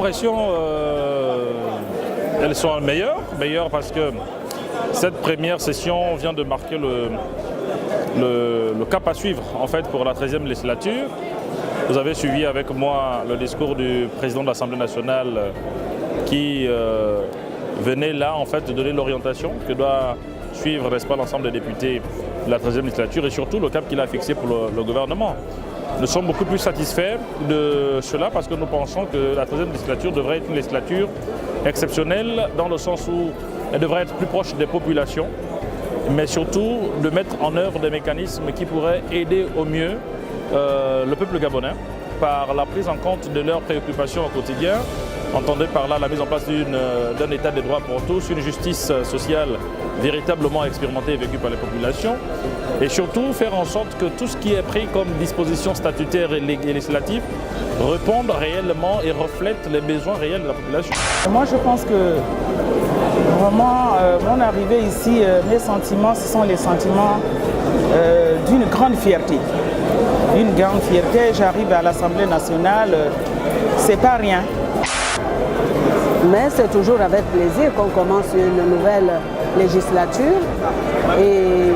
impressions, elles sont meilleures parce que cette première session vient de marquer le cap à suivre en fait, pour la 13e législature. Vous avez suivi avec moi le discours du président de l'Assemblée nationale qui venait là en fait, de donner l'orientation que doit suivre, n'est-ce pas, l'ensemble des députés de la 13e législature et surtout le cap qu'il a fixé pour le gouvernement. Nous sommes beaucoup plus satisfaits de cela parce que nous pensons que la 13e législature devrait être une législature exceptionnelle dans le sens où elle devrait être plus proche des populations, mais surtout de mettre en œuvre des mécanismes qui pourraient aider au mieux le peuple gabonais par la prise en compte de leurs préoccupations au quotidien. Entendez par là la mise en place d'un état des droits pour tous, une justice sociale véritablement expérimentée et vécue par les populations, et surtout faire en sorte que tout ce qui est pris comme disposition statutaire et législative réponde réellement et reflète les besoins réels de la population. Moi je pense que vraiment mon arrivée ici, mes sentiments, ce sont les sentiments d'une grande fierté. Une grande fierté, j'arrive à l'Assemblée nationale, c'est pas rien. Mais c'est toujours avec plaisir qu'on commence une nouvelle législature. Et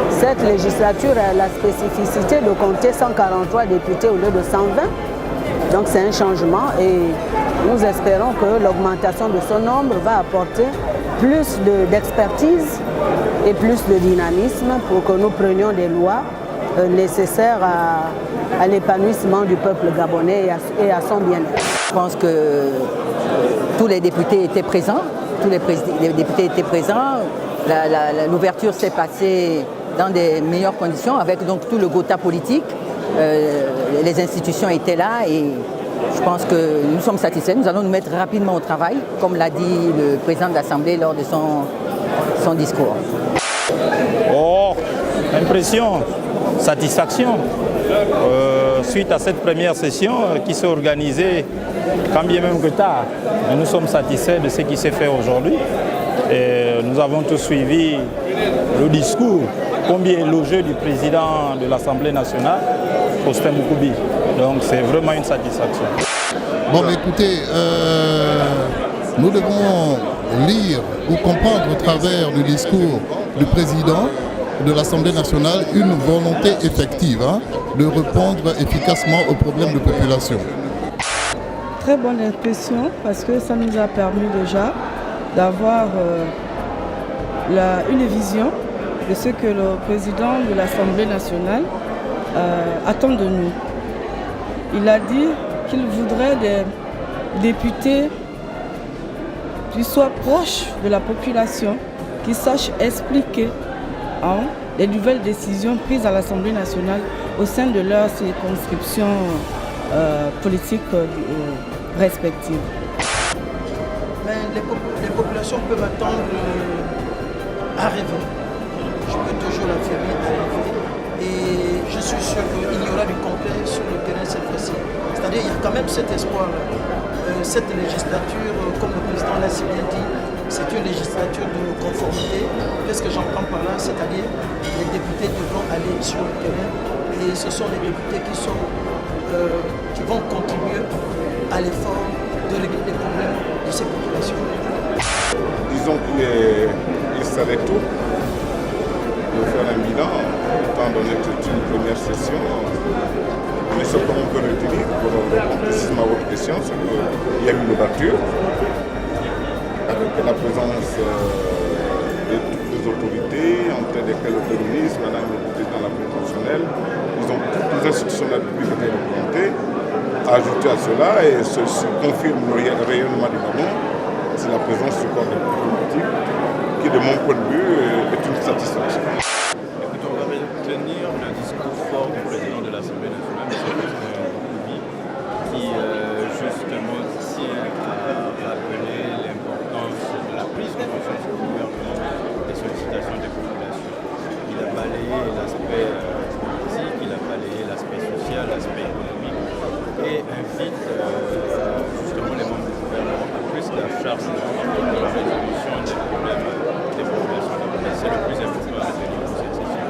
cette législature a la spécificité de compter 143 députés au lieu de 120. Donc c'est un changement et nous espérons que l'augmentation de ce nombre va apporter plus d'expertise et plus de dynamisme pour que nous prenions des lois nécessaires à l'épanouissement du peuple gabonais et à son bien-être. Je pense que tous les députés étaient présents, l'ouverture s'est passée dans des meilleures conditions avec donc tout le quota politique. Les institutions étaient là et je pense que nous sommes satisfaits. Nous allons nous mettre rapidement au travail, comme l'a dit le président de l'Assemblée lors de son discours. Oh, impression, satisfaction. Suite à cette première session qui s'est organisée quand bien même que tard, mais nous sommes satisfaits de ce qui s'est fait aujourd'hui. Et nous avons tous suivi le discours combien élogieux du président de l'Assemblée nationale, Faustin Moukoubi. Donc c'est vraiment une satisfaction. Bon, mais écoutez, nous devons lire ou comprendre au travers du discours du président de l'Assemblée nationale une volonté effective de répondre efficacement aux problèmes de population. Très bonne impression parce que ça nous a permis déjà d'avoir une vision de ce que le président de l'Assemblée nationale attend de nous. Il a dit qu'il voudrait des députés qui soient proches de la population, qui sachent expliquer les nouvelles décisions prises à l'Assemblée nationale au sein de leurs circonscriptions politiques respectives. Mais les populations peuvent attendre à rêver. Je peux toujours l'affirmer, à rêver. Et je suis sûr qu'il y aura du complet sur le terrain cette fois-ci. C'est-à-dire qu'il y a quand même cet espoir. Cette législature, comme le président l'a si bien dit, c'est une législature de conformité. Qu'est-ce que j'entends par là? C'est-à-dire les députés devront aller sur le terrain et ce sont les députés qui vont contribuer à l'effort de régler les problèmes de ces populations. Disons qu'il serait tôt de faire un bilan, étant donné que c'est une première session. Mais ce qu'on peut retenir pour répondre précisément à votre question, c'est qu'il y a eu une ouverture avec la présence de toutes les autorités, entre lesquelles le ministre, madame le président de la République constitutionnelle. Ils ont toutes les institutions de la République été représentées. Ajouté à cela, et ceci confirme le rayonnement du Gabon, c'est la présence du corps politique qui, de mon point de vue, est une satisfaction. Écoutez, on va retenir le discours fort du président de l'Assemblée nationale, M. Moukoubi, qui justement tient à rappeler l'importance de la prise de conscience du gouvernement des sollicitations des populations. Il a balayé l'aspect politique, il a balayé l'aspect social, l'aspect économique, et invite justement les membres du gouvernement à plus d'acharnement dans la résolution des problèmes des populations. C'est le plus important à retenir pour cette session.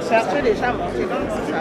Chercher les gens, c'est ça.